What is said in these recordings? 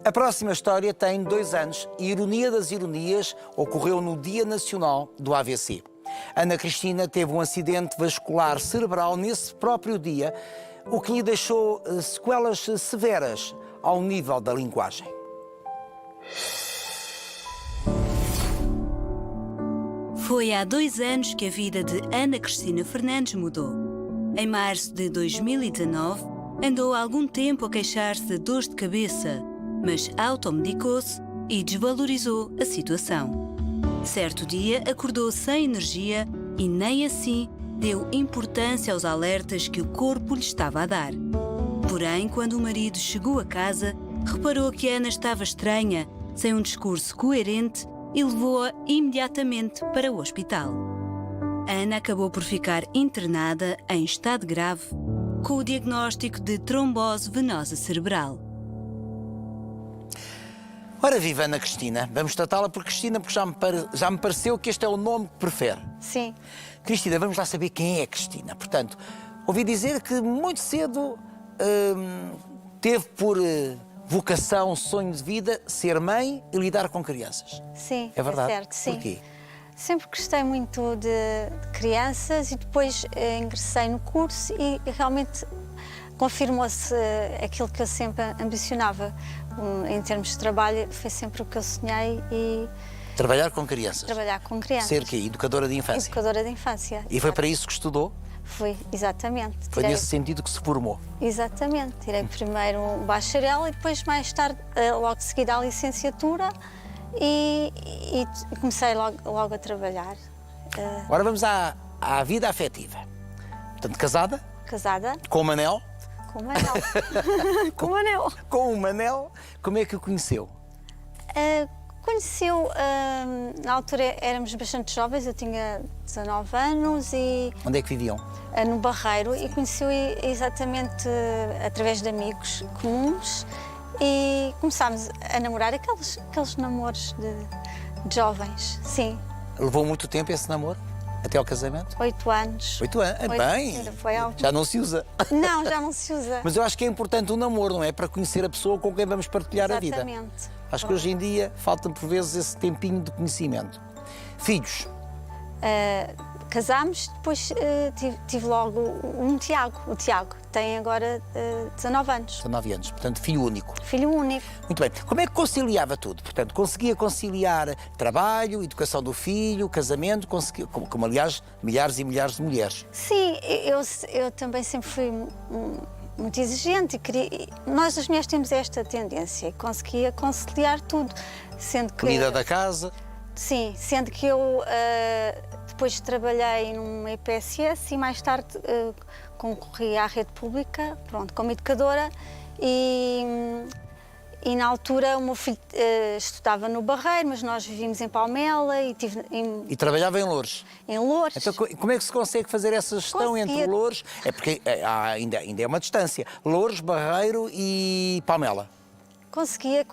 A próxima história tem 2 anos e, ironia das ironias, ocorreu no Dia Nacional do AVC. Ana Cristina teve um acidente vascular cerebral nesse próprio dia, o que lhe deixou sequelas severas ao nível da linguagem. Foi há 2 anos que a vida de Ana Cristina Fernandes mudou. Em março de 2019, andou há algum tempo a queixar-se de dores de cabeça, mas automedicou-se e desvalorizou a situação. Certo dia, acordou sem energia e nem assim deu importância aos alertas que o corpo lhe estava a dar. Porém, quando o marido chegou a casa, reparou que Ana estava estranha, sem um discurso coerente, e levou-a imediatamente para o hospital. Ana acabou por ficar internada em estado grave, com o diagnóstico de trombose venosa cerebral. Ora viva Ana Cristina, vamos tratá-la por Cristina porque já me pareceu que este é o nome que prefere. Sim. Cristina, vamos lá saber quem é Cristina. Portanto, ouvi dizer que muito cedo teve por vocação, sonho de vida, ser mãe e lidar com crianças. Sim, É verdade? certo, sim. Porquê? Sempre gostei muito de crianças e depois ingressei no curso e realmente confirmou-se aquilo que eu sempre ambicionava. Em termos de trabalho, foi sempre o que eu sonhei e Trabalhar com crianças. trabalhar com crianças. Ser quê? Educadora de infância. Educadora de infância. E foi para isso que estudou? Foi, exatamente. Foi nesse sentido que se formou? Exatamente. Tirei primeiro um bacharel e depois, mais tarde, logo de seguida, a licenciatura e comecei logo a trabalhar. Agora vamos à vida afetiva. Portanto, casada, Casada com o Manel. com o Manel. Com o Manel. Com o Manel, como é que o conheceu? Conheceu, na altura éramos bastante jovens, eu tinha 19 anos e Onde é que viviam? no Barreiro e conheceu exatamente através de amigos comuns e começámos a namorar aqueles namoros de jovens, sim. Levou muito tempo esse namoro? Até ao casamento? 8 anos. 8 anos? Bem, Ainda foi algo. já não se usa. Não, já não se usa. Mas eu acho que é importante o namoro, não é? Para conhecer a pessoa com quem vamos partilhar a vida. Exatamente. Acho que hoje em dia falta por vezes esse tempinho de conhecimento. Filhos? Casámos, depois tive logo um Tiago. O Tiago tem agora 19 anos. 19 anos, portanto, filho único. Filho único. Muito bem. Como é que conciliava tudo? Portanto, conseguia conciliar trabalho, educação do filho, casamento, como aliás milhares e milhares de mulheres. Sim, eu também sempre fui muito exigente e nós as mulheres temos esta tendência e conseguia conciliar tudo, sendo que Comida da casa. sim, sendo que eu depois trabalhei numa EPSS e mais tarde concorri à rede pública, pronto, como educadora e na altura o meu filho estudava no Barreiro, mas nós vivíamos em Palmela e E trabalhava em Loures. em Loures. Então, como é que se consegue fazer essa gestão Conseguia. entre Loures? É porque ainda é uma distância. Loures, Barreiro e Palmela. Conseguia,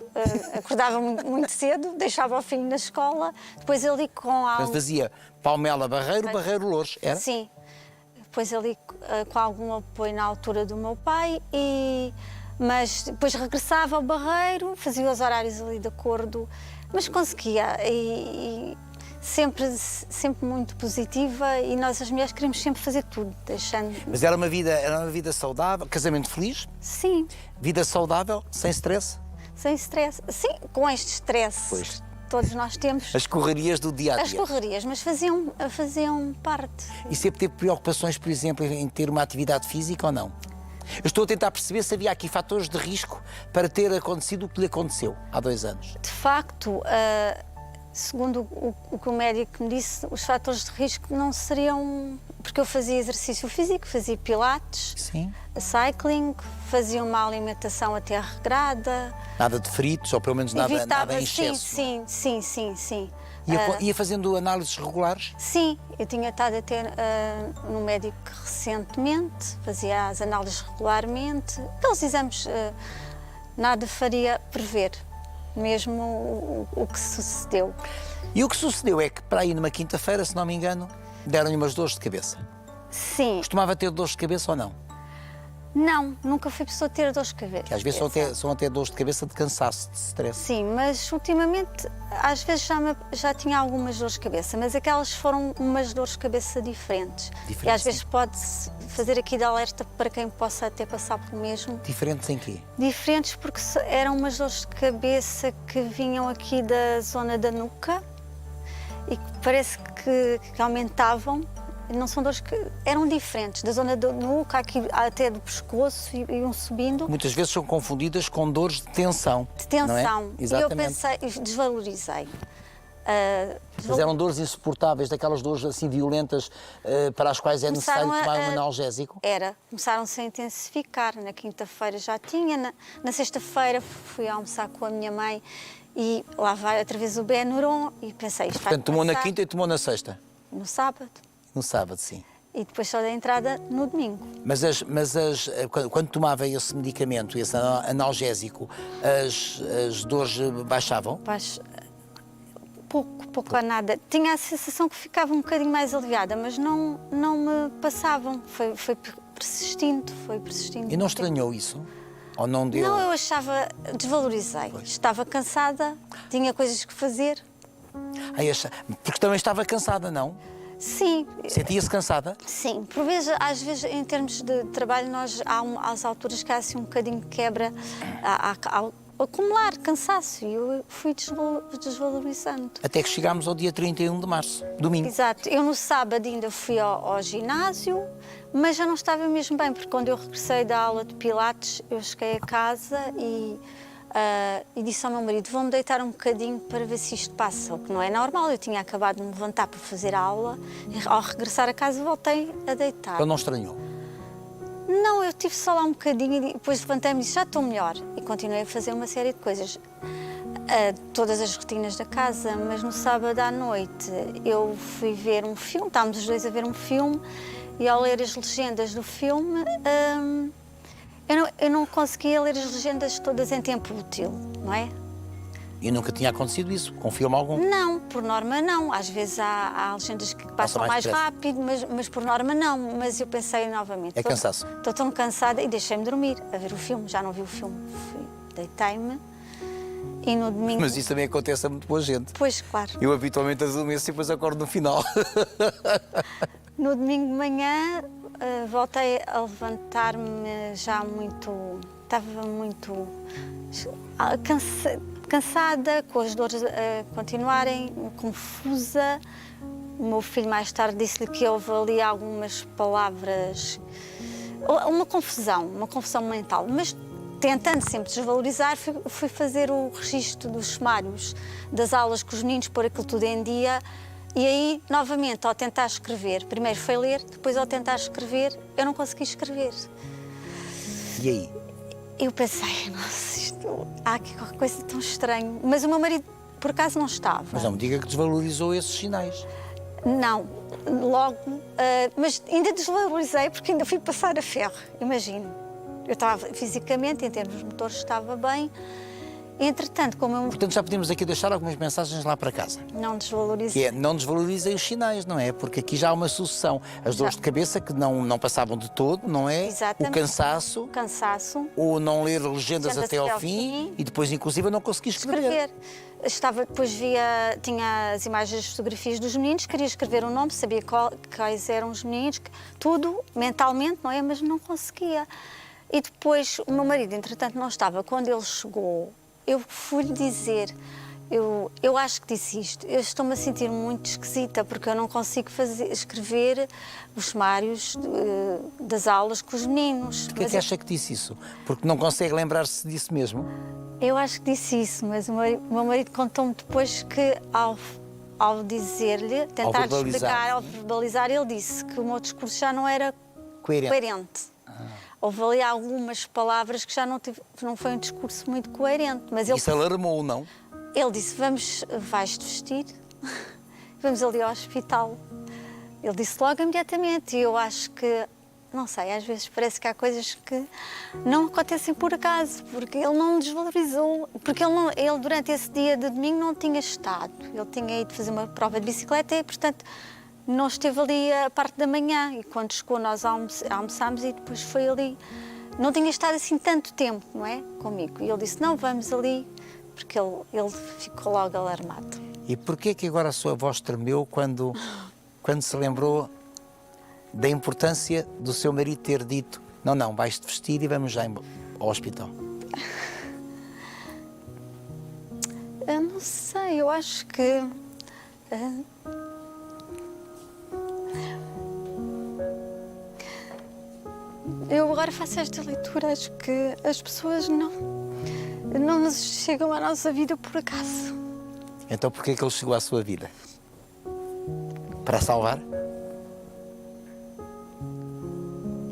acordava muito cedo, deixava o filho na escola, depois ali com Portanto, fazia Palmela, Barreiro, Barreiro, Loures. Era? Sim, depois ali com algum apoio na altura do meu pai, mas depois regressava ao Barreiro, fazia os horários ali de acordo, mas conseguia e sempre muito positiva e nós as mulheres queremos sempre fazer tudo, deixando... Mas era uma vida saudável, casamento feliz, Sim, vida saudável, sem stress. sem stress. Sim, com este stress Pois. todos nós temos. As correrias do dia a As dia. correrias, mas faziam parte. E sempre teve preocupações, por exemplo, em ter uma atividade física ou não? Eu estou a tentar perceber se havia aqui fatores de risco para ter acontecido o que lhe aconteceu há 2 anos. De facto, segundo o que o médico me disse, os fatores de risco não seriam... Porque eu fazia exercício físico, fazia pilates, Sim. cycling, fazia uma alimentação até regrada. Nada de fritos, ou pelo menos nada em excesso. Sim. Ia fazendo análises regulares? Sim, eu tinha estado até no médico recentemente, fazia as análises regularmente. Aqueles exames nada faria prever, mesmo o que sucedeu. E o que sucedeu é que, para aí numa quinta-feira, se não me engano, deram-lhe umas dores de cabeça. Sim, Costumava ter dores de cabeça ou não? Não, nunca fui pessoa a ter dores de cabeça. Que às vezes são até dores de cabeça de cansaço, de stress. Sim, mas ultimamente, às vezes já tinha algumas dores de cabeça, mas aquelas foram umas dores de cabeça diferentes. E às vezes pode-se fazer aqui de alerta para quem possa até passar pelo mesmo. Diferentes em quê? Diferentes porque eram umas dores de cabeça que vinham aqui da zona da nuca e que parece que aumentavam. Não são dores que eram diferentes, da zona da nuca, aqui até do pescoço e iam subindo. Muitas vezes são confundidas com dores de tensão. De tensão. Não é? E eu Exatamente. pensei, desvalorizei. Mas eram dores insuportáveis, daquelas dores assim violentas para as quais é necessário tomar um analgésico? Começaram-se a intensificar. Na quinta-feira já tinha, na sexta-feira fui almoçar com a minha mãe e lá vai outra vez o Benuron e pensei, isto vai Portanto, tomou na passar. quinta e tomou na sexta? No sábado. No sábado, sim. E depois só dei entrada no domingo. Mas quando tomava esse medicamento, esse analgésico, as dores baixavam? Pouco a nada. Tinha a sensação que ficava um bocadinho mais aliviada, mas não me passavam. Foi persistindo. E não estranhou isso? Ou não deu? Não, eu achava, desvalorizei. Pois. Estava cansada, tinha coisas que fazer. Porque também estava cansada, não? Sim, Sentia-se cansada? sim. Por vezes, às vezes, em termos de trabalho, há às alturas que há assim um bocadinho de quebra, a acumular cansaço e eu fui desvalorizando. Até que chegámos ao dia 31 de março, domingo. Exato. Eu no sábado ainda fui ao ginásio, mas já não estava mesmo bem, porque quando eu regressei da aula de Pilates, eu cheguei a casa e disse ao meu marido, vou-me deitar um bocadinho para ver se isto passa, o que não é normal. Eu tinha acabado de me levantar para fazer a aula e ao regressar a casa voltei a deitar. Ele não estranhou? Não, eu tive só lá um bocadinho e depois levantei-me e disse, já estou melhor. E continuei a fazer uma série de coisas. Todas as rotinas da casa, mas no sábado à noite eu fui ver um filme, estávamos os dois a ver um filme e ao ler as legendas do filme eu não conseguia ler as legendas todas em tempo útil, não é? E nunca tinha acontecido isso, com filme algum? Não, por norma não. Às vezes há legendas que passam mais depressa. rápido, mas por norma não. Mas eu pensei novamente. É cansaço. Estou tão cansada e deixei-me dormir a ver o filme. Já não vi o filme. Deitei-me e no domingo... Mas isso também acontece a muito boa gente. Pois, claro. Eu habitualmente adormeço e depois acordo no final. No domingo de manhã voltei a levantar-me já muito... Estava muito cansada, com as dores a continuarem, confusa. O meu filho mais tarde disse-lhe que houve ali algumas palavras... Uma confusão mental. Mas tentando sempre desvalorizar, fui fazer o registro dos sumários das aulas com os meninos, pôr aquilo tudo em dia. E aí, novamente, ao tentar escrever, primeiro foi ler, depois ao tentar escrever, eu não consegui escrever. E aí? Eu pensei, nossa, há aqui qualquer coisa tão estranha. Mas o meu marido, por acaso, não estava. Mas não me diga que desvalorizou esses sinais. Não, logo, mas ainda desvalorizei porque ainda fui passar a ferro, imagino. Eu estava fisicamente, em termos de motores, estava bem. Entretanto, como eu Portanto, já podemos aqui deixar algumas mensagens lá para casa. não desvalorizei, Que é, não desvalorizem os sinais, não é? Porque aqui já há uma sucessão. As dores de cabeça que não passavam de todo, não é? Exatamente. O cansaço, o cansaço, ou não ler legendas Legendas até ao fim e depois, inclusive, não conseguir escrever. Depois tinha as imagens, as fotografias dos meninos, queria escrever o nome, sabia quais eram os meninos, tudo mentalmente, não é? Mas não conseguia. E depois o meu marido, entretanto, não estava. Quando ele chegou, eu fui-lhe dizer, eu acho que disse isto, eu estou-me a sentir muito esquisita porque eu não consigo escrever os sumários das aulas com os meninos. Porquê é que acha que disse isso? Porque não consegue lembrar-se disso mesmo? Eu acho que disse isso, mas o meu marido contou-me depois que ao dizer-lhe, tentar explicar, ao verbalizar, ele disse que o meu discurso já não era coerente. Houve ali algumas palavras que já não foi um discurso muito coerente. Mas Isso alarmou ou não? Ele disse, vais-te vestir, vamos ali ao hospital. Ele disse logo imediatamente e eu acho que, não sei, às vezes parece que há coisas que não acontecem por acaso, porque ele não desvalorizou, porque ele durante esse dia de domingo não tinha estado. Ele tinha ido fazer uma prova de bicicleta e, portanto, não esteve ali a parte da manhã e quando chegou nós almoçámos e depois foi ali não tinha estado assim tanto tempo, não é? Comigo. E ele disse, não, vamos ali, porque ele ficou logo alarmado. E porquê que agora a sua voz tremeu quando se lembrou da importância do seu marido ter dito não, vais-te vestir e vamos já ao hospital? Eu não sei, eu acho que... eu agora faço esta leitura, acho que as pessoas não nos chegam à nossa vida por acaso. Então porquê que ele chegou à sua vida? Para a salvar?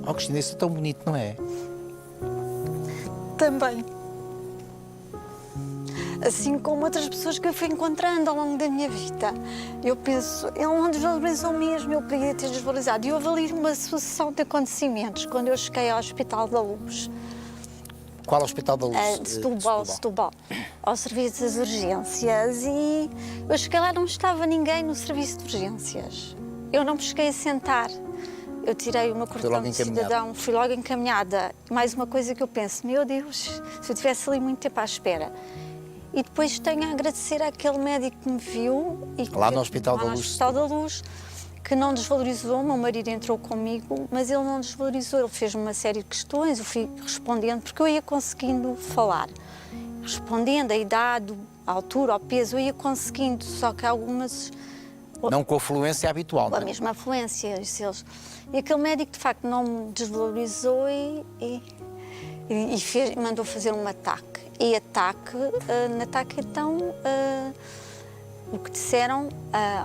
Oh, Cristina, isso é tão bonito, não é? Também. Assim como outras pessoas que eu fui encontrando ao longo da minha vida. Eu penso, ele não desvalorizou mesmo, eu podia ter desvalorizado. E houve ali uma sucessão de acontecimentos quando eu cheguei ao Hospital da Luz. Qual Hospital da Luz? De Setúbal, ao serviço das urgências. E eu cheguei lá, não estava ninguém no serviço de urgências. Eu não me cheguei a sentar. Eu tirei o meu cartão de cidadão, fui logo encaminhada. Mais uma coisa que eu penso, meu Deus, se eu tivesse ali muito tempo à espera. E depois tenho a agradecer àquele médico que me viu. Lá no Hospital da Luz. No Hospital da Luz, que não desvalorizou. O meu marido entrou comigo, mas ele não desvalorizou. Ele fez-me uma série de questões, eu fui respondendo, porque eu ia conseguindo falar. Respondendo a idade, a altura, ao peso, eu ia conseguindo, só que algumas... Não com a fluência habitual, não é? A mesma fluência, eles. E aquele médico, de facto, não me desvalorizou e mandou fazer um ataque. E no ataque, então, o que disseram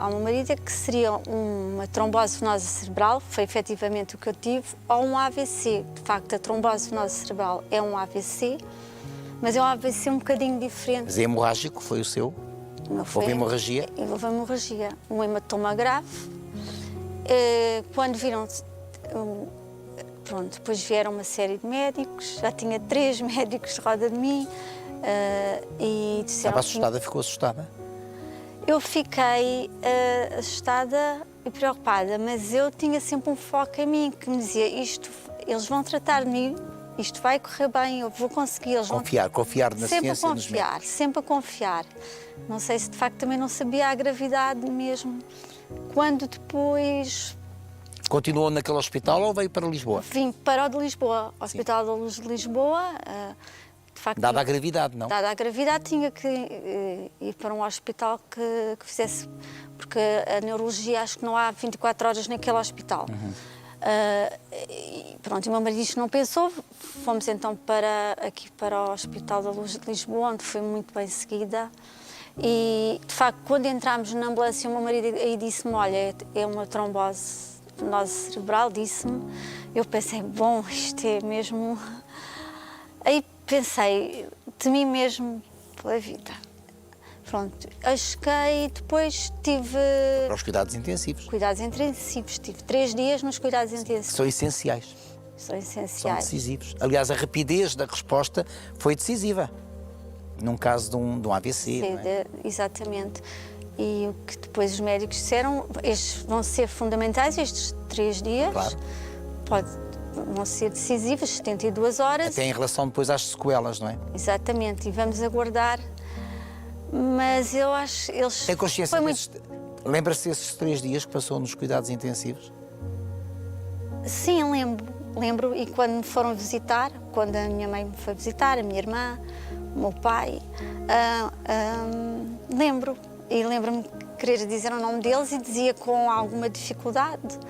ao meu marido é que seria uma trombose venosa cerebral, foi efetivamente o que eu tive, ou um AVC. De facto, a trombose venosa cerebral é um AVC, mas é um AVC um bocadinho diferente. Mas é hemorrágico, foi o seu? Não foi. Houve hemorragia? Houve hemorragia, um hematoma grave. Quando viram... Pronto, depois vieram uma série de médicos, já tinha 3 médicos de roda de mim e disseram... Estava assustada, ficou assustada? Eu fiquei assustada e preocupada, mas eu tinha sempre um foco em mim, que me dizia, eles vão tratar de mim, isto vai correr bem, eu vou conseguir. Eles confiar na ciência e nos médicos. Sempre a confiar. Não sei se de facto também não sabia a gravidade mesmo. Quando depois... Continuou naquele hospital ou veio para Lisboa? Vim para o de Lisboa, Hospital da Luz de Lisboa. De facto, dada a gravidade, não? Dada a gravidade, tinha que ir para um hospital que fizesse... Porque a neurologia, acho que não há 24 horas naquele hospital. E pronto, o meu marido não pensou. Fomos então aqui para o Hospital da Luz de Lisboa, onde foi muito bem seguida. E, de facto, quando entramos na ambulância, o meu marido aí disse-me, olha, é uma trombose venosa cerebral, disse-me. Eu pensei, bom, isto é mesmo... Aí pensei, temi mesmo pela vida. Pronto, eu cheguei e depois tive... Para os cuidados intensivos. Cuidados intensivos, tive 3 dias nos cuidados intensivos. São essenciais. São essenciais. São decisivos. Aliás, a rapidez da resposta foi decisiva. Num caso de um AVC, Sim, não é? Exatamente. E o que depois os médicos disseram, estes vão ser fundamentais, estes 3 dias. Claro. Vão ser decisivos, 72 horas. Até em relação depois às sequelas, não é? Exatamente, e vamos aguardar. Mas eu acho... Eles... Tem consciência desses... Lembra-se desses 3 dias que passou nos cuidados intensivos? Sim, lembro. E quando me foram visitar, quando a minha mãe me foi visitar, a minha irmã, o meu pai, lembro. E lembro-me de querer dizer o nome deles e dizia com alguma dificuldade.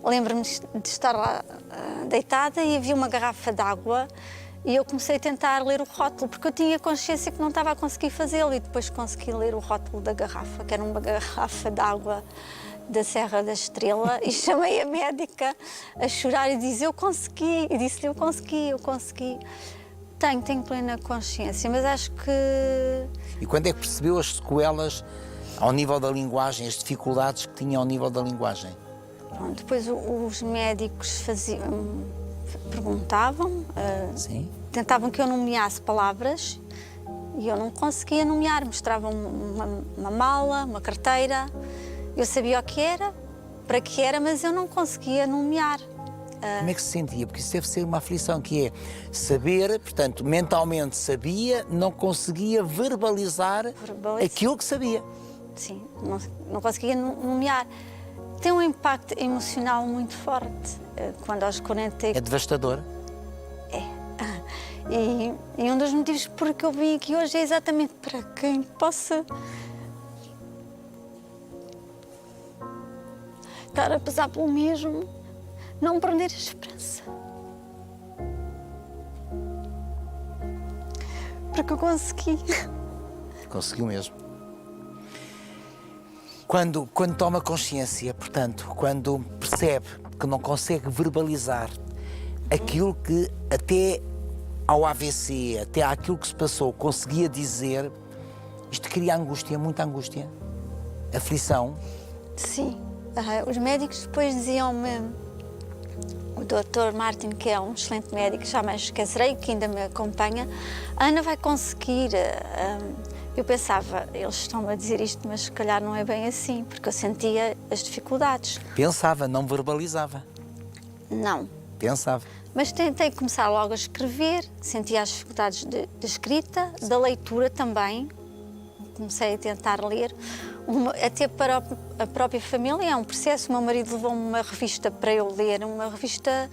Lembro-me de estar lá deitada e havia uma garrafa de água e eu comecei a tentar ler o rótulo, porque eu tinha consciência que não estava a conseguir fazê-lo e depois consegui ler o rótulo da garrafa, que era uma garrafa de água da Serra da Estrela, e chamei a médica a chorar e dizer, eu consegui. E disse-lhe, eu consegui. Tenho plena consciência, mas acho que... E quando é que percebeu as sequelas ao nível da linguagem, as dificuldades que tinha ao nível da linguagem? Bom, depois os médicos perguntavam, tentavam que eu nomeasse palavras e eu não conseguia nomear. Mostravam uma mala, uma carteira, eu sabia o que era, para que era, mas eu não conseguia nomear. Como é que se sentia? Porque isso deve ser uma aflição, que é saber, portanto, mentalmente sabia, não conseguia verbalizar aquilo que sabia. Sim, não conseguia nomear. Tem um impacto emocional muito forte. Quando aos 40... É devastador. E um dos motivos por que eu vim aqui hoje é exatamente para quem possa estar a passar pelo mesmo, não perder a esperança. Porque eu consegui. Conseguiu mesmo. Quando toma consciência, portanto, quando percebe que não consegue verbalizar aquilo que até ao AVC, até àquilo que se passou, conseguia dizer, isto cria angústia, muita angústia, aflição. Sim. Os médicos depois diziam-me, o Dr. Martin, que é um excelente médico, jamais esquecerei, que ainda me acompanha, a Ana vai conseguir. Eu pensava, eles estão a dizer isto, mas se calhar não é bem assim, porque eu sentia as dificuldades. Pensava, não verbalizava. Não. Pensava. Mas tentei começar logo a escrever, sentia as dificuldades de escrita, da leitura também. Comecei a tentar ler, até para a própria família, é um processo. O meu marido levou-me uma revista para eu ler, uma revista,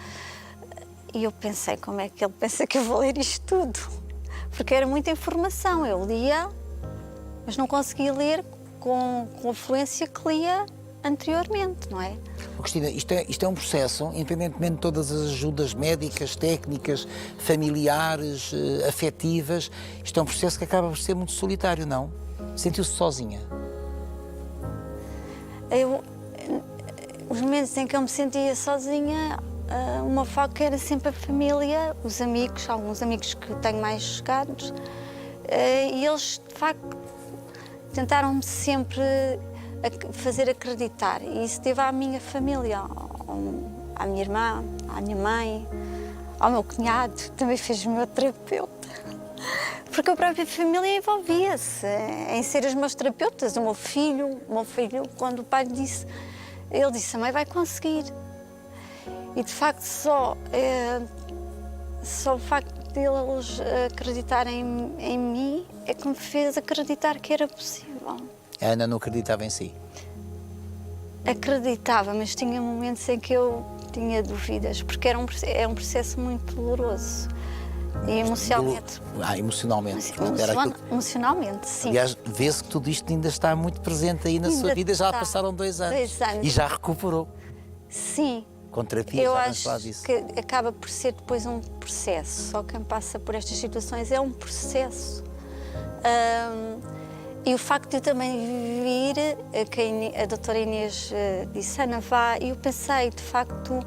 e eu pensei, como é que ele pensa que eu vou ler isto tudo? Porque era muita informação, eu lia, mas não conseguia ler com a fluência que lia anteriormente, não é? Cristina, isto é um processo, independentemente de todas as ajudas médicas, técnicas, familiares, afetivas, isto é um processo que acaba por ser muito solitário, não? Sentiu-se sozinha? Os momentos em que eu me sentia sozinha, uma foco era sempre a família, os amigos, alguns amigos que tenho mais chegados, e eles, de facto, tentaram-me sempre fazer acreditar. E isso teve à minha família, à minha irmã, à minha mãe, ao meu cunhado, que também fez o meu terapeuta. Porque a própria família envolvia-se em ser os meus terapeutas. O meu filho, quando o pai lhe disse, ele disse, a mãe vai conseguir. E de facto só o facto deles acreditarem em mim é que me fez acreditar que era possível. A Ana não acreditava em si? Acreditava, mas tinha momentos em que eu tinha dúvidas, porque é um processo muito doloroso. E emocionalmente. Emocionalmente. Emocionalmente, sim. Aliás, vê-se que tudo isto ainda está muito presente aí na sua vida. Já passaram 2 anos. 2 anos. E já recuperou. Sim. Com terapia, eu já acho vamos falar disso. que acaba por ser depois um processo. Só quem passa por estas situações é um processo. E o facto de eu também vir, que a doutora Inês disse, Ana, vá, e eu pensei, de facto,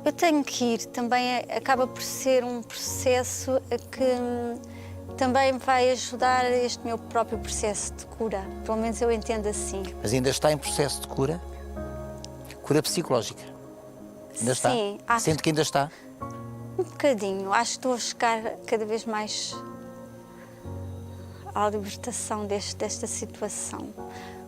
eu tenho que ir. Também acaba por ser um processo que também vai ajudar este meu próprio processo de cura. Pelo menos eu entendo assim. Mas ainda está em processo de cura? Cura psicológica? Ainda está? Sim. Sente que ainda está? Um bocadinho. Acho que estou a chegar cada vez mais à libertação desta situação.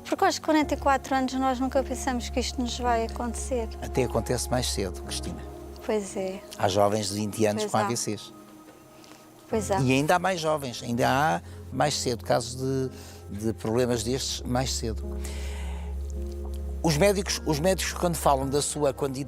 Porque aos 44 anos nós nunca pensamos que isto nos vai acontecer. Até acontece mais cedo, Cristina. Pois é. Há jovens de 20 anos Pois com há. AVCs. Pois é. E ainda há mais jovens, ainda há mais cedo, casos de problemas destes mais cedo. Os médicos quando falam da sua quando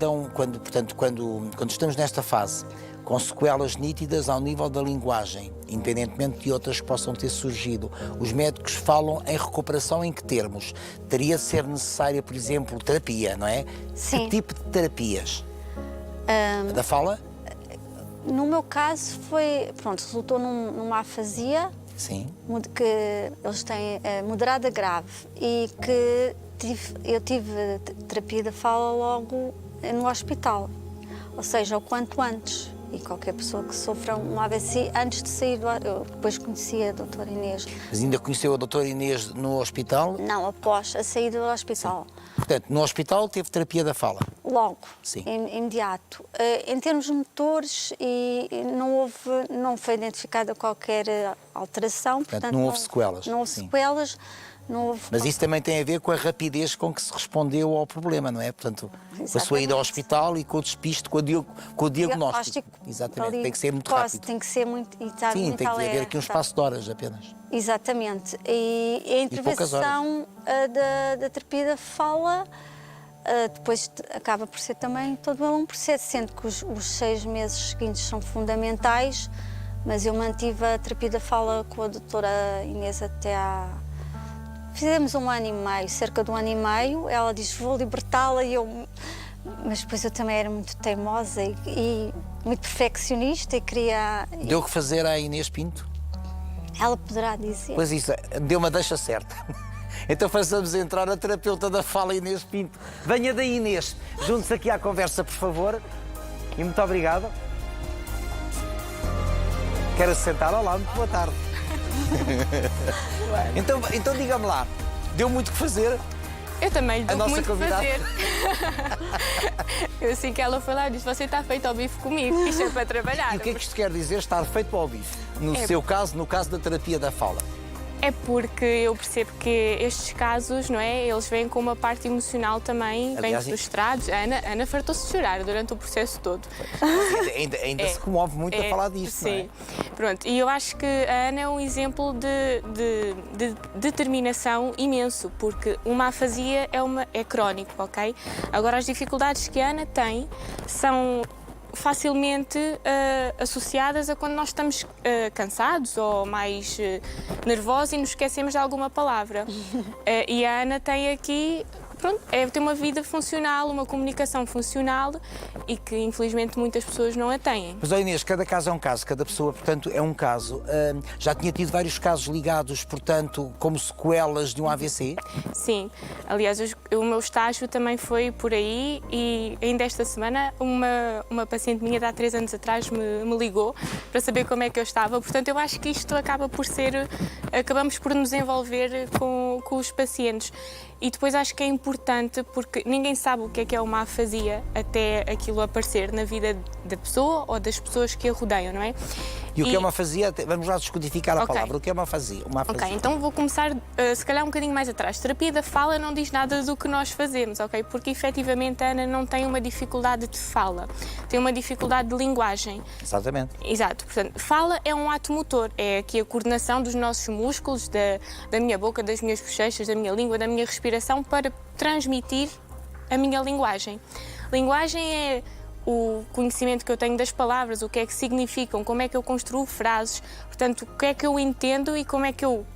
estamos nesta fase, com sequelas nítidas ao nível da linguagem, independentemente de outras que possam ter surgido, os médicos falam em recuperação em que termos? Teria de ser necessária, por exemplo, terapia, não é? Sim. Que tipo de terapias? Da fala? No meu caso resultou numa afasia. Sim. Que eles têm moderada grave e que eu tive terapia da fala logo no hospital, ou seja, o quanto antes. E qualquer pessoa que sofra um AVC, antes de sair eu depois conheci a doutora Inês. Mas ainda conheceu a doutora Inês no hospital? Não, após a saída do hospital. Sim. Portanto, no hospital teve terapia da fala? logo, Sim. imediato. Em termos de motores, não foi identificada qualquer alteração. Portanto, não houve sequelas. Não houve Sim. sequelas. Não houve... Mas isso também tem a ver com a rapidez com que se respondeu ao problema, não é? Portanto, com a sua ida ao hospital e com o despiste, com o diagnóstico. Exatamente, tem que ser muito rápido. Tem que ser muito... Sim, tem que haver aqui um espaço de horas apenas. Exatamente. E a intervenção da terapia da fala depois acaba por ser também todo um processo, sendo que os 6 meses seguintes são fundamentais, mas eu mantive a terapia da fala com a doutora Inês até Fizemos 1 ano e meio, cerca de 1 ano e meio. Ela diz, vou libertá-la, e eu... Mas depois eu também era muito teimosa e muito perfeccionista e queria... Deu que fazer à Inês Pinto? Ela poderá dizer. Pois isso, deu uma deixa certa. Então façamos entrar a terapeuta da fala, Inês Pinto. Venha daí, Inês. Junte-se aqui à conversa, por favor. E muito obrigado. Quer se sentar? Olá, muito boa tarde. Então diga-me lá, deu muito que fazer? Eu também lhe dou nossa muito que convidada. fazer. Eu assim que ela foi lá, eu disse, você está feito ao bife comigo, isto é para trabalhar. E o que é que isto quer dizer, estar feito para o bife? No seu caso, no caso da terapia da fala. É porque eu percebo que estes casos, não é, eles vêm com uma parte emocional também bem Aliás, frustrados. A Ana fartou-se de chorar durante o processo todo. Ainda se comove muito a falar disto, sim. não é? Pronto, e eu acho que a Ana é um exemplo de determinação imenso, porque uma afasia é crónico, ok? Agora, as dificuldades que a Ana tem são facilmente associadas a quando nós estamos cansados ou mais nervosos e nos esquecemos de alguma palavra. E a Ana tem aqui, pronto, tem uma vida funcional, uma comunicação funcional e que infelizmente muitas pessoas não a têm. Mas, Inês, cada caso é um caso, cada pessoa, portanto, é um caso. Já tinha tido vários casos ligados, portanto, como sequelas de um AVC? Sim, aliás, o meu estágio também foi por aí e ainda esta semana uma paciente minha de há 3 anos atrás me ligou para saber como é que eu estava. Portanto, eu acho que isto acaba por acabamos por nos envolver com os pacientes. E depois acho que é importante porque ninguém sabe o que é uma afasia até aquilo aparecer na vida da pessoa ou das pessoas que a rodeiam, não é? E o que é uma afasia? Vamos lá descodificar a Ok. palavra. O que é uma afasia? Ok, então vou começar se calhar um bocadinho mais atrás. Terapia da fala não diz nada do que nós fazemos, ok? Porque efetivamente a Ana não tem uma dificuldade de fala, tem uma dificuldade de linguagem. Exatamente. Exato, portanto, fala é um ato motor, é aqui a coordenação dos nossos músculos, da minha boca, das minhas bochechas, da minha língua, da minha respiração para transmitir a minha linguagem. Linguagem é o conhecimento que eu tenho das palavras, o que é que significam, como é que eu construo frases, portanto, o que é que eu entendo e como é que eu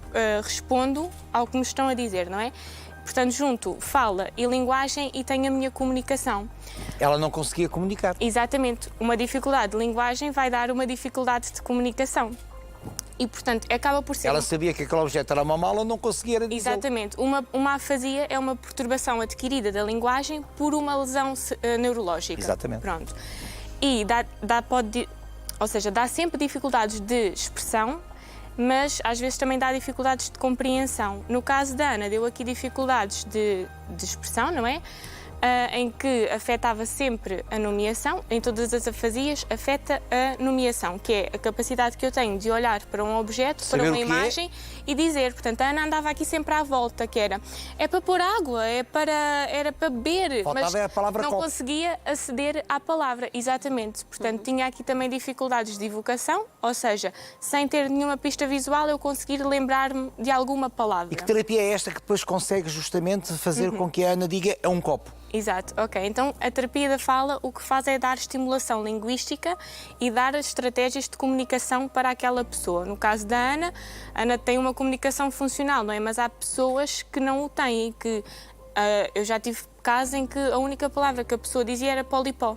respondo ao que me estão a dizer, não é? Portanto, junto fala e linguagem e tenho a minha comunicação. Ela não conseguia comunicar. Exatamente. Uma dificuldade de linguagem vai dar uma dificuldade de comunicação. E, portanto, acaba por ser... Ela sabia que aquele objeto era uma mala, não conseguia dizer. Exatamente. Uma afasia é uma perturbação adquirida da linguagem por uma lesão neurológica. Exatamente. Pronto. E dá sempre dificuldades de expressão, mas às vezes também dá dificuldades de compreensão. No caso da Ana, deu aqui dificuldades de expressão, não é? Em que afetava sempre a nomeação, em todas as afasias afeta a nomeação, que é a capacidade que eu tenho de olhar para um objeto, saber para uma imagem e dizer. Portanto, a Ana andava aqui sempre à volta, que era para pôr água, era para beber, Faltava mas a palavra não copo. conseguia aceder à palavra, exatamente. Portanto, tinha aqui também dificuldades de evocação, ou seja, sem ter nenhuma pista visual, eu conseguir lembrar-me de alguma palavra. E que terapia é esta que depois consegue justamente fazer com que a Ana diga é um copo? Exato, ok. Então a terapia da fala o que faz é dar estimulação linguística e dar as estratégias de comunicação para aquela pessoa. No caso da Ana, a Ana tem uma comunicação funcional, não é? Mas há pessoas que não o têm, que eu já tive casos em que a única palavra que a pessoa dizia era polipó.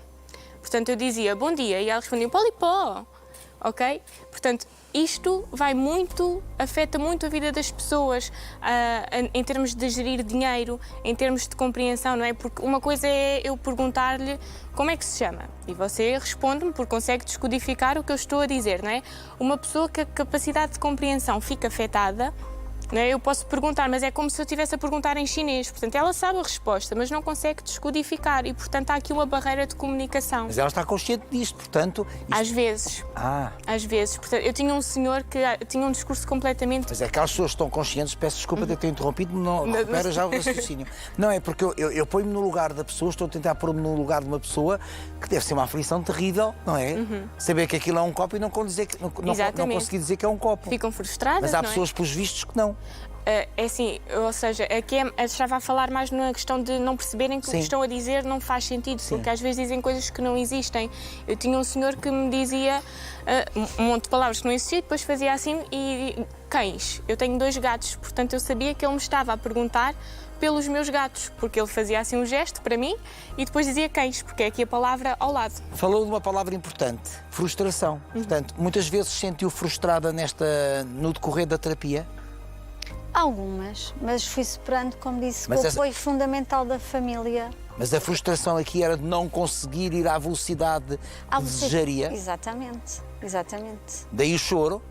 Portanto, eu dizia bom dia e ela respondia polipó, ok? Portanto, isto afeta muito a vida das pessoas em termos de gerir dinheiro, em termos de compreensão, não é? Porque uma coisa é eu perguntar-lhe como é que se chama e você responde-me porque consegue descodificar o que eu estou a dizer, não é? Uma pessoa que a capacidade de compreensão fica afetada, Não é? Eu posso perguntar, mas é como se eu estivesse a perguntar em chinês. Portanto, ela sabe a resposta, mas não consegue descodificar. E, portanto, há aqui uma barreira de comunicação. Mas ela está consciente disto, portanto... Às vezes. Às vezes. Portanto, eu tinha um senhor que tinha um discurso completamente... Mas é que aquelas pessoas que estão conscientes, peço desculpa de ter interrompido, não recupera já o raciocínio. Não, é porque eu ponho-me no lugar da pessoa, estou a tentar pôr-me no lugar de uma pessoa que deve ser uma aflição terrível, não é? Saber que aquilo é um copo e não conseguir dizer que é um copo. Ficam frustradas, mas há não pessoas, pelos vistos, que não. É assim, ou seja, aqui estava a falar mais na questão de não perceberem que o que estão a dizer não faz sentido, porque às vezes dizem coisas que não existem. Eu tinha um senhor que me dizia um monte de palavras que não existiam, depois fazia assim e cães. Eu tenho 2 gatos, portanto eu sabia que ele me estava a perguntar pelos meus gatos, porque ele fazia assim um gesto para mim e depois dizia cães, porque é aqui a palavra ao lado. Falou de uma palavra importante, frustração. Portanto, muitas vezes se sentiu frustrada no decorrer da terapia? Algumas, mas fui superando, como disse, com o apoio fundamental da família. Mas a frustração aqui era de não conseguir ir à velocidade que desejaria? Exatamente, exatamente. Daí o choro?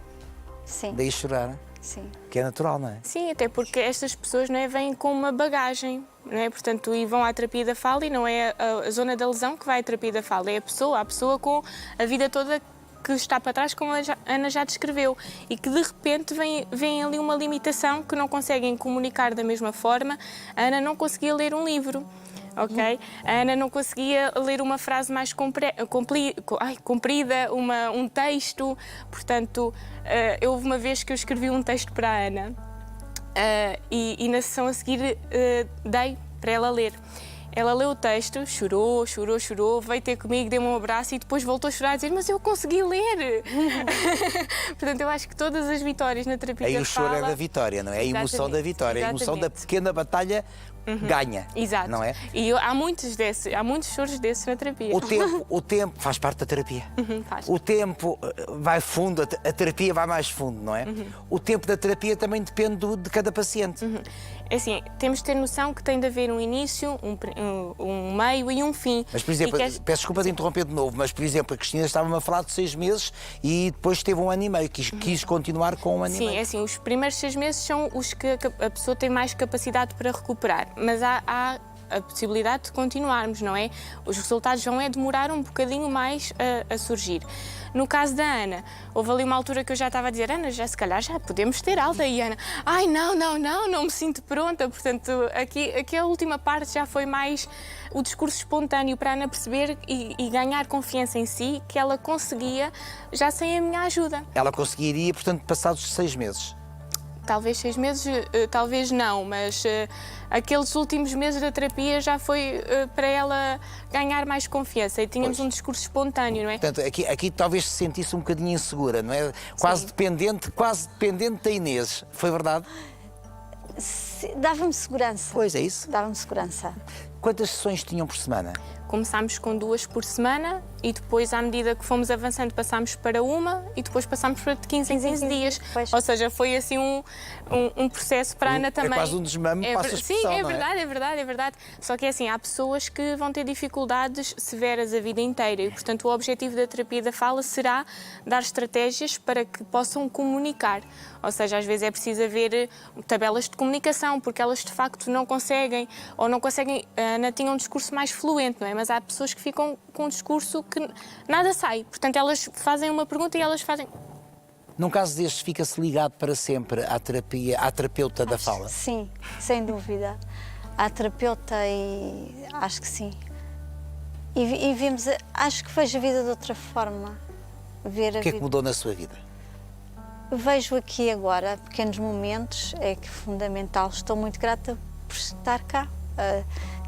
Sim. Daí chorar? Sim. Que é natural, não é? Sim, até porque estas pessoas, não é, vêm com uma bagagem, não é? Portanto, e vão à terapia da fala e não é a zona da lesão que vai à terapia da fala, é a pessoa com a vida toda que está para trás, como a Ana já descreveu, e que de repente vem ali uma limitação que não conseguem comunicar da mesma forma. A Ana não conseguia ler um livro. Ok? A Ana não conseguia ler uma frase mais comprida, um texto. Portanto, houve uma vez que eu escrevi um texto para a Ana e na sessão a seguir dei para ela ler. Ela leu o texto, chorou, veio ter comigo, deu-me um abraço e depois voltou a chorar e dizer: mas eu consegui ler! Portanto, eu acho que todas as vitórias na terapia Aí da fala... o choro é da vitória, não é? A emoção da vitória, a emoção da pequena batalha ganha. Exato. Não é? E há muitos choros desses na terapia. O tempo faz parte da terapia. Faz. O tempo vai fundo, a terapia vai mais fundo, não é? O tempo da terapia também depende de cada paciente. É assim, temos de ter noção que tem de haver um início, um meio e um fim. Mas, por exemplo, peço desculpa de interromper de novo, mas, por exemplo, a Cristina estava-me a falar de 6 meses e depois teve 1 ano e meio, quis continuar com 1 ano e meio. Sim, é assim, os primeiros 6 meses são os que a pessoa tem mais capacidade para recuperar, mas há a possibilidade de continuarmos, não é? Os resultados vão demorar um bocadinho mais a surgir. No caso da Ana, houve ali uma altura que eu já estava a dizer: Ana, já se calhar já podemos ter alta. E Ana: ai, não me sinto pronta. Portanto, aqui a última parte já foi mais o discurso espontâneo para a Ana perceber e ganhar confiança em si, que ela conseguia já sem a minha ajuda. Ela conseguiria, portanto, passados 6 meses. Talvez 6 meses, talvez não, mas aqueles últimos meses da terapia já foi para ela ganhar mais confiança e tínhamos um discurso espontâneo, não é? Portanto, aqui talvez se sentisse um bocadinho insegura, não é? Quase dependente da Inês, foi verdade? Dava-me segurança. Pois, é isso. Dava-me segurança. Quantas sessões tinham por semana? Começámos com 2 por semana e depois, à medida que fomos avançando, passámos para 1 e depois passámos para de 15 em 15 dias. Pois. Ou seja, foi assim um processo para a Ana também. É quase um desmame, passa a expressão, sim, é não verdade, é verdade. Só que é assim, há pessoas que vão ter dificuldades severas a vida inteira e, portanto, o objetivo da terapia da fala será dar estratégias para que possam comunicar. Ou seja, às vezes é preciso haver tabelas de comunicação, porque elas de facto não conseguem, ou não conseguem. A Ana tinha um discurso mais fluente, não é? Mas há pessoas que ficam com um discurso que nada sai. Portanto, elas fazem uma pergunta e elas fazem... Num caso destes, fica-se ligado para sempre à terapeuta da fala? Sim, sem dúvida. À terapeuta e acho que sim. E vimos, acho que vejo a vida de outra forma. O que é que mudou na sua vida? Vejo aqui e agora pequenos momentos, é que é fundamental. Estou muito grata por estar cá,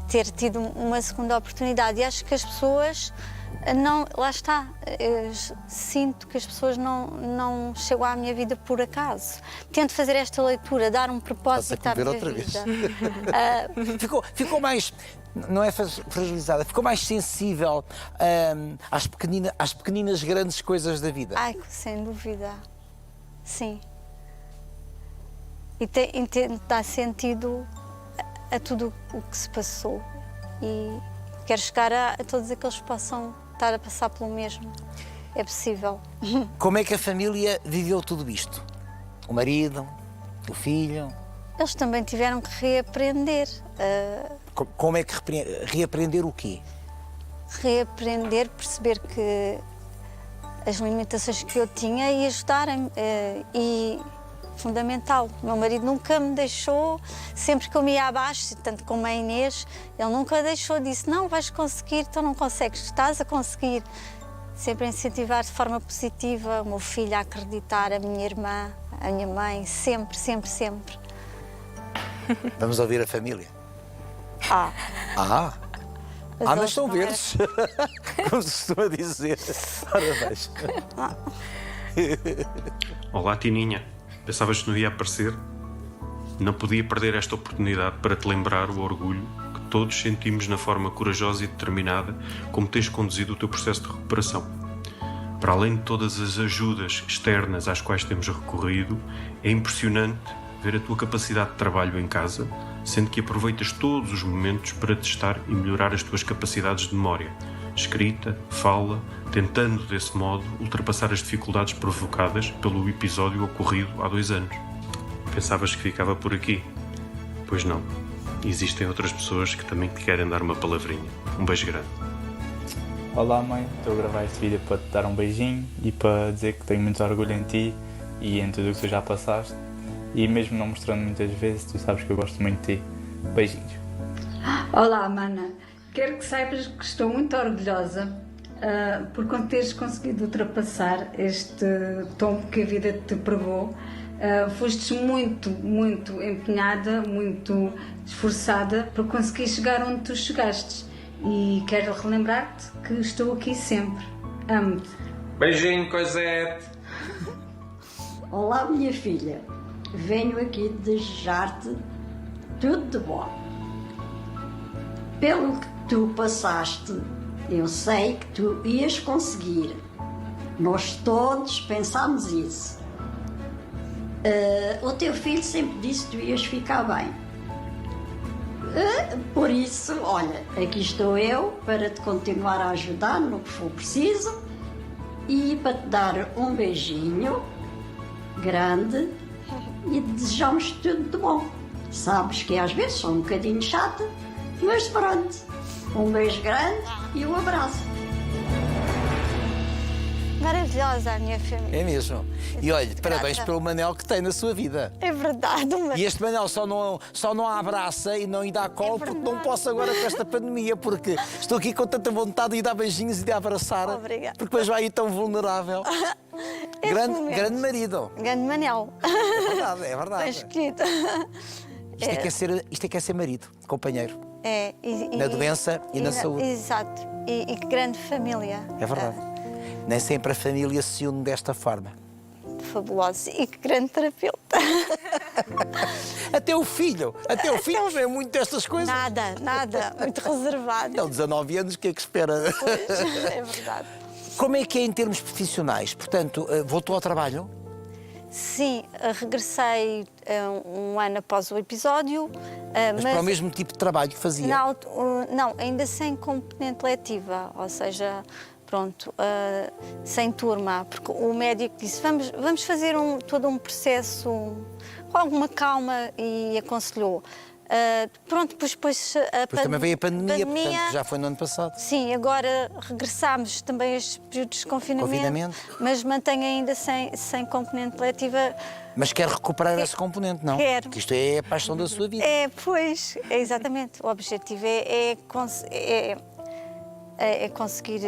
ter tido uma segunda oportunidade. E acho que as pessoas não, lá está, eu sinto que as pessoas não chegam à minha vida por acaso. Tento fazer esta leitura, dar um propósito à minha outra vida. Vez. Ficou mais, não é fragilizada, ficou mais sensível às pequeninas grandes coisas da vida. Ai, sem dúvida. Sim. E tento dar sentido a tudo o que se passou. E quero chegar a todos aqueles que possam estar a passar pelo mesmo. É possível. Como é que a família viveu tudo isto? O marido, O filho? Eles também tiveram que reaprender. Como é que reaprender o quê? Reaprender, perceber que as limitações que eu tinha e ajudarem-me. E fundamental. O meu marido nunca me deixou, sempre que eu me ia abaixo, tanto como a Inês, ele nunca deixou, disse, não, vais conseguir, então não consegues, estás a conseguir. Sempre a incentivar de forma positiva, o meu filho a acreditar, a minha irmã, a minha mãe, sempre, sempre, sempre. Vamos ouvir a família. Mas mas eles estão não verdes. Como se costuma dizer. Ora, veja. Olá, Tininha. Pensavas que não ia aparecer? Não podia perder esta oportunidade para te lembrar o orgulho que todos sentimos na forma corajosa e determinada como tens conduzido o teu processo de recuperação. Para além de todas as ajudas externas às quais temos recorrido, é impressionante ver a tua capacidade de trabalho em casa, sendo que aproveitas todos os momentos para testar e melhorar as tuas capacidades de memória, escrita, fala, tentando, desse modo, ultrapassar as dificuldades provocadas pelo episódio ocorrido há 2 anos. Pensavas que ficava por aqui? Pois não. Existem outras pessoas que também te querem dar uma palavrinha. Um beijo grande. Olá, mãe. Estou a gravar este vídeo para te dar um beijinho e para dizer que tenho muito orgulho em ti e em tudo o que tu já passaste. E mesmo não mostrando muitas vezes, tu sabes que eu gosto muito de ti. Beijinhos. Olá, mana. Quero que saibas que estou muito orgulhosa por teres conseguido ultrapassar este tombo que a vida te pregou. Fostes muito, muito empenhada, muito esforçada para conseguir chegar onde tu chegaste. E quero relembrar-te que estou aqui sempre. Amo-te. Beijinho, Cosette. Olá, minha filha. Venho aqui desejar-te tudo de bom. Pelo que tu passaste, eu sei que tu ias conseguir. Nós todos pensámos isso. O teu filho sempre disse que tu ias ficar bem. Por isso, olha, aqui estou eu para te continuar a ajudar no que for preciso e para te dar um beijinho grande e desejamos tudo de bom. Sabes que às vezes sou um bocadinho chata, mas pronto. Um beijo grande e um abraço. Maravilhosa a minha família. É mesmo. E olha, parabéns pelo Manel que tem na sua vida. É verdade. E este Manel só não a abraça e não lhe dá colo porque não posso agora com esta pandemia, porque estou aqui com tanta vontade de lhe dar beijinhos e de a abraçar. Obrigada. Porque depois vai aí tão vulnerável. Grande marido. Grande Manel. É verdade, é verdade. Bem escolhido. Isto é que é ser marido, companheiro. Na doença e na saúde. Exato. E que grande família. É verdade. Nem sempre a família se une desta forma. Fabuloso. E que grande terapeuta. Até o filho não é muito destas coisas. Nada. Muito reservado. Ele, 19 anos, o que é que espera? Pois, é verdade. Como é que é em termos profissionais? Portanto, voltou ao trabalho? Sim, regressei um ano após o episódio. Mas para o mesmo tipo de trabalho que fazia? Não, ainda sem componente letiva, ou seja, pronto, sem turma, porque o médico disse, vamos fazer todo um processo com alguma calma e aconselhou. Pronto, depois também veio a pandemia, portanto, já foi no ano passado. Sim, agora regressámos também a estes períodos de confinamento. Mas mantenho ainda sem componente letiva. Mas quer recuperar esse componente, não? Quero. Porque isto é a paixão da sua vida. Pois, exatamente. O objetivo é conseguir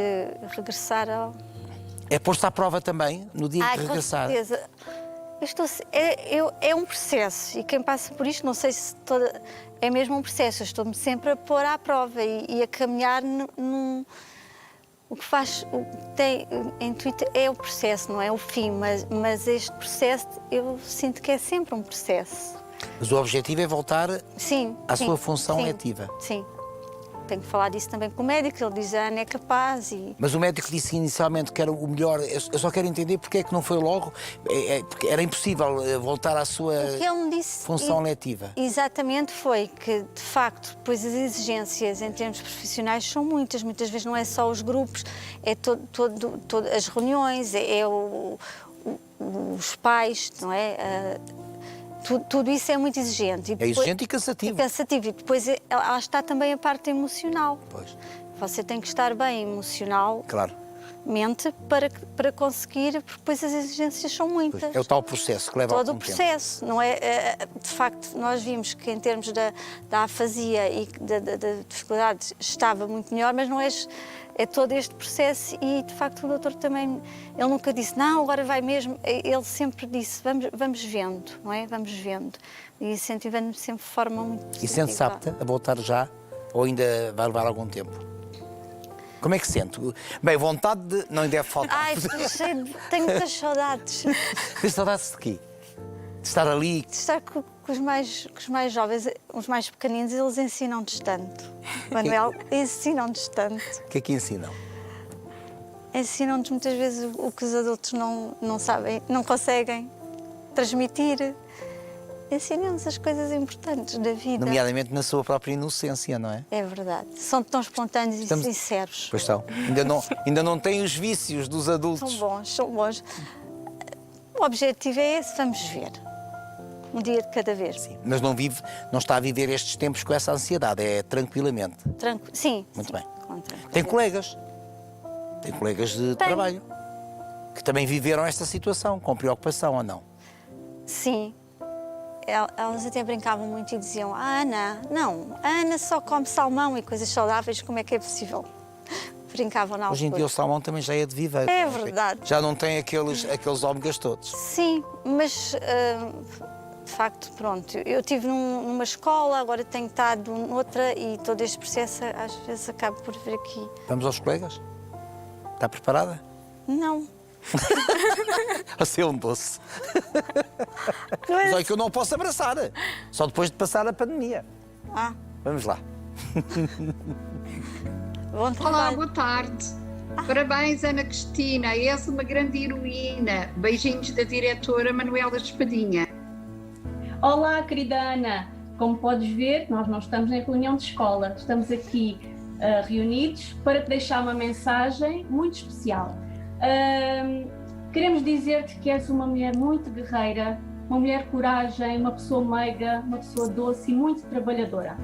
regressar ao... É pôr-se à prova também, no dia que regressar. Com certeza. É um processo e quem passa por isto, não sei se é mesmo um processo, eu estou-me sempre a pôr à prova e a caminhar o que tem intuito é o processo, não é o fim, mas este processo eu sinto que é sempre um processo. Mas o objetivo é voltar à sua função letiva. Sim. Tenho que falar disso também com o médico, ele diz que a Ana é capaz e... Mas o médico disse inicialmente que era o melhor, eu só quero entender porque é que não foi logo, porque era impossível voltar à sua função letiva. Exatamente, foi que, de facto, depois as exigências em termos profissionais são muitas vezes não é só os grupos, é todas as reuniões, os pais, não é? tudo isso é muito exigente. E É depois- exigente e cansativo. É cansativo. E depois lá está também a parte emocional. Pois, Você tem que estar bem emocionalmente claro. para conseguir, porque depois as exigências são Pois, muitas. é o tal processo que leva Todo algum o tempo. processo, não é? De facto, nós vimos que em termos da afasia e da dificuldade estava muito melhor, mas não é todo este processo e, de facto, o doutor também, ele nunca disse, não, agora vai mesmo. Ele sempre disse, vamos vendo, não é? Vamos vendo. E incentivando-me sempre de forma muito E positiva. sente-se apta a voltar já ou ainda vai levar algum tempo? Como é que sente? Bem, vontade de... não deve faltar. Ai, tenho muitas saudades de Tem saudades de quê? De estar ali? estar com os mais jovens, os mais pequeninos, eles ensinam-nos tanto. Manuel, ensinam-nos tanto. O que é que ensinam? Ensinam-nos muitas vezes o que os adultos não sabem, não conseguem transmitir. Ensinam-nos as coisas importantes da vida. Nomeadamente na sua própria inocência, não é? É verdade. São tão espontâneos Estamos- e sinceros. Pois estão. Ainda não têm os vícios dos adultos. São bons, são bons. O objetivo é esse, vamos ver. Um dia de cada vez. Sim, mas não está a viver estes tempos com essa ansiedade, é tranquilamente. Sim. Muito sim, bem. com tranquilidade. Tem colegas de trabalho que também viveram esta situação com preocupação ou não? Sim. Elas até brincavam muito e diziam: a Ana só come salmão e coisas saudáveis, como é que é possível? Brincavam na Hoje em altura. dia o salmão também já é de viveiro. É verdade. Já não tem aqueles ômegas todos. Sim, mas de facto, pronto, eu estive numa escola, agora tenho estado noutra e todo este processo às vezes acabo por vir aqui. Vamos aos colegas? Está preparada? Não. Você é um doce. Mas olha que eu não posso abraçar, só depois de passar a pandemia. Ah, Vamos lá. bom Olá, trabalho. boa tarde. Parabéns, Ana Cristina. És uma grande heroína. Beijinhos da diretora Manuela Espadinha. Olá, querida Ana. Como podes ver, nós não estamos em reunião de escola. Estamos aqui reunidos para te deixar uma mensagem muito especial. Queremos dizer-te que és uma mulher muito guerreira, uma mulher coragem, uma pessoa meiga, uma pessoa doce e muito trabalhadora.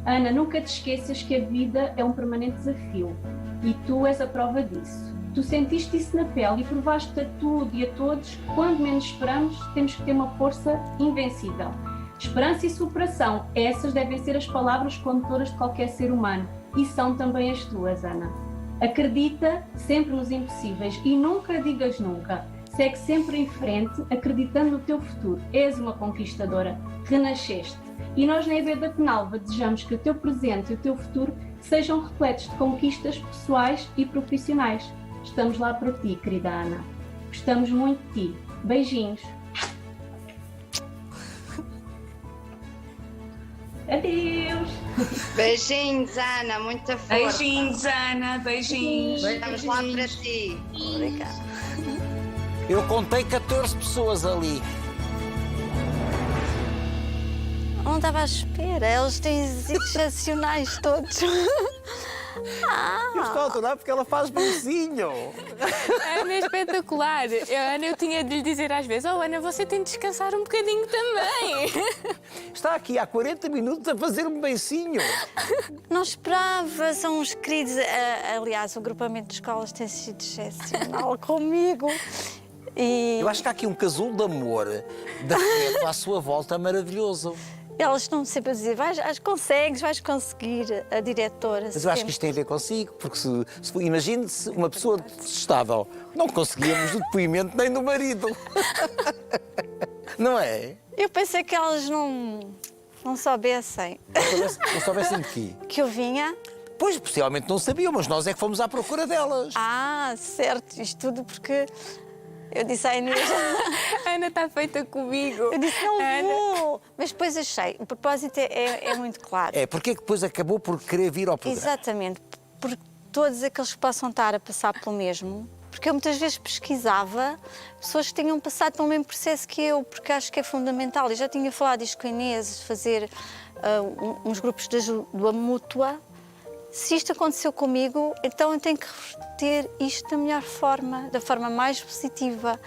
Ana, nunca te esqueças que a vida é um permanente desafio e tu és a prova disso. Tu sentiste isso na pele e provaste a tudo e a todos que, quando menos esperamos, temos que ter uma força invencível. Esperança e superação, essas devem ser as palavras condutoras de qualquer ser humano e são também as tuas, Ana. Acredita sempre nos impossíveis e nunca digas nunca. Segue sempre em frente, acreditando no teu futuro. És uma conquistadora, renasceste. E nós na EB da Penalva desejamos que o teu presente e o teu futuro sejam repletos de conquistas pessoais e profissionais. Estamos lá para ti, querida Ana. Gostamos muito de ti. Beijinhos. Adeus. Beijinhos, Ana, muita força. Beijinhos, Ana, beijinhos. Estamos lá para ti. Obrigada. Eu contei 14 pessoas ali. Não estava à espera, eles têm excepcionais todos. Eu estou a adorar porque ela faz bonzinho. A Ana é espetacular. Eu tinha de lhe dizer às vezes: oh, Ana, você tem de descansar um bocadinho também. Está aqui há 40 minutos a fazer um beicinho. Não esperava, são uns queridos. Aliás, o agrupamento de escolas tem sido excepcional comigo. E Eu acho que há aqui um casulo de amor da afeto à sua volta maravilhoso. elas estão sempre a dizer: vais conseguir, a diretora. Mas eu acho que isto tem a ver consigo, porque imagine-se uma pessoa estável. Não conseguíamos do depoimento nem do marido. Não é? Eu pensei que elas não soubessem Não soubessem de quê? que eu vinha. Pois, possivelmente não sabiam, mas nós é que fomos à procura delas. Ah, certo, isto tudo porque eu disse à Inês. A Ana está feita comigo. Eu disse: não vou. Mas depois achei, o propósito é muito claro. É, porque é que depois acabou por querer vir ao programa? Exatamente, porque todos aqueles que possam estar a passar pelo mesmo, porque eu muitas vezes pesquisava pessoas que tinham passado pelo mesmo processo que eu, porque acho que é fundamental. Eu já tinha falado isto com a Inês, de fazer uns grupos de ajuda mútua. Se isto aconteceu comigo, então eu tenho que reverter isto da melhor forma, da forma mais positiva.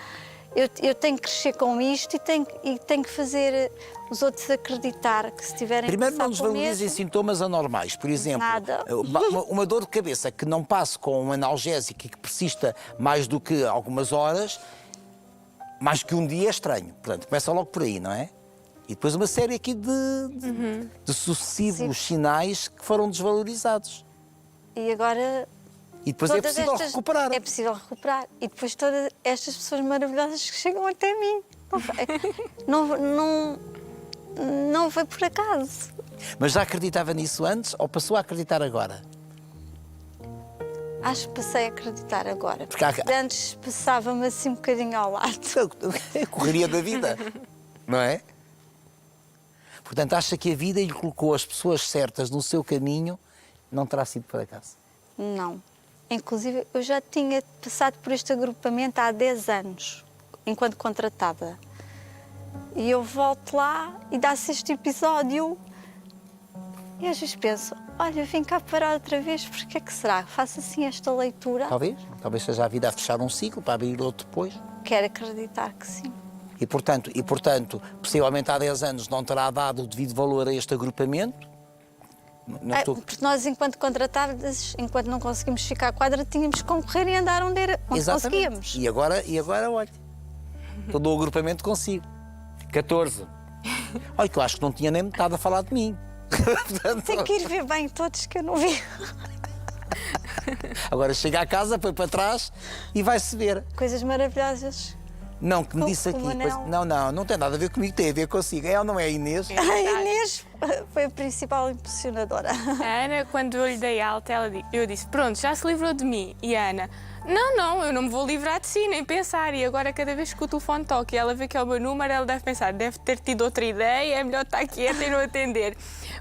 eu tenho que crescer com isto e tenho que fazer os outros acreditar que se tiverem Primeiro, que não passar pelo desvalorizem mesmo, sintomas anormais. Por exemplo, Nada. uma dor de cabeça que não passe com um analgésico e que persista mais do que algumas horas, mais que um dia é estranho. Portanto, começa logo por aí, não é? E depois uma série aqui de sucessivos sinais que foram desvalorizados. E agora... E depois é possível recuperar. É possível recuperar. E depois todas estas pessoas maravilhosas que chegam até mim. Não foi por acaso. Mas já acreditava nisso antes ou passou a acreditar agora? Acho que passei a acreditar agora. Porque antes passava-me assim um bocadinho ao lado. Correria da vida, não é? Portanto, acha que a vida lhe colocou as pessoas certas no seu caminho, não terá sido por acaso? Não. Inclusive, eu já tinha passado por este agrupamento há 10 anos, enquanto contratada. E eu volto lá e dá-se este episódio. E às vezes penso, olha, vim cá parar outra vez, porque é que será? Faço assim esta leitura. Talvez seja a vida a fechar um ciclo para abrir outro depois. Quero acreditar que sim. E portanto, possivelmente há 10 anos não terá dado o devido valor a este agrupamento? Porque nós, enquanto contratadas, enquanto não conseguimos ficar à quadra, tínhamos que concorrer e andar onde conseguíamos. E agora, olha, todo o agrupamento consigo. 14. Olha, que eu acho que não tinha nem metade a falar de mim. Tem que ir ver bem todos, que eu não vi. Agora chega à casa, põe para trás e vai-se ver. Coisas maravilhosas. Não, que me disse aqui. Não tem nada a ver comigo, tem a ver consigo. É ou não é a Inês? A Inês foi a principal impulsionadora. A Ana, quando eu lhe dei alta, eu disse, pronto, já se livrou de mim. E a Ana, não, eu não me vou livrar de si, nem pensar. E agora, cada vez que o telefone toca e ela vê que é o meu número, ela deve pensar, deve ter tido outra ideia, é melhor estar quieta e não atender.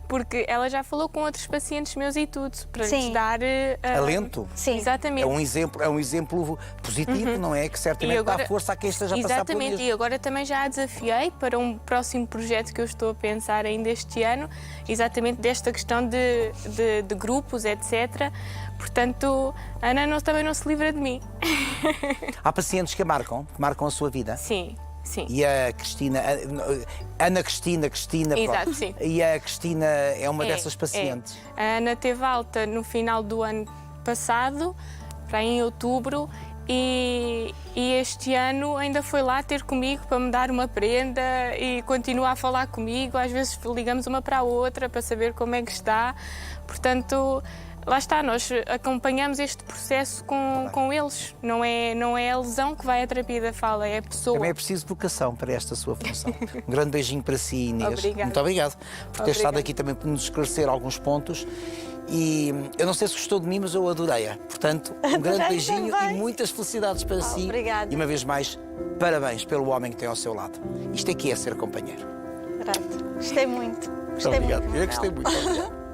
Porque ela já falou com outros pacientes meus e tudo, para lhes dar... alento? Sim. Exatamente. É um exemplo positivo, não é? Que certamente dá força a quem esteja a passar por isso. Exatamente, e agora também já a desafiei para um próximo projeto que eu estou a pensar ainda este ano, exatamente desta questão de grupos, etc. Portanto, a Ana também não se livra de mim. Há pacientes que marcam a sua vida? Sim. Sim. E a Cristina, Ana Cristina, exato, sim. E a Cristina é uma dessas pacientes? A Ana teve alta no final do ano passado, para em outubro, e este ano ainda foi lá ter comigo para me dar uma prenda e continua a falar comigo. Às vezes ligamos uma para a outra para saber como é que está. Portanto, lá está, nós acompanhamos este processo com eles. Não é a lesão que vai à terapia da fala, é a pessoa. Também é preciso vocação para esta sua função. Um grande beijinho para si, Inês. Obrigada. Muito obrigado por ter estado aqui também para nos esclarecer alguns pontos. E eu não sei se gostou de mim, mas eu adorei-a. Portanto, um grande beijinho também. E muitas felicidades para si. Obrigada. E uma vez mais, parabéns pelo homem que tem ao seu lado. Isto aqui é ser companheiro. Grato. Gostei muito. Muito obrigado. Eu gostei muito. Obrigado.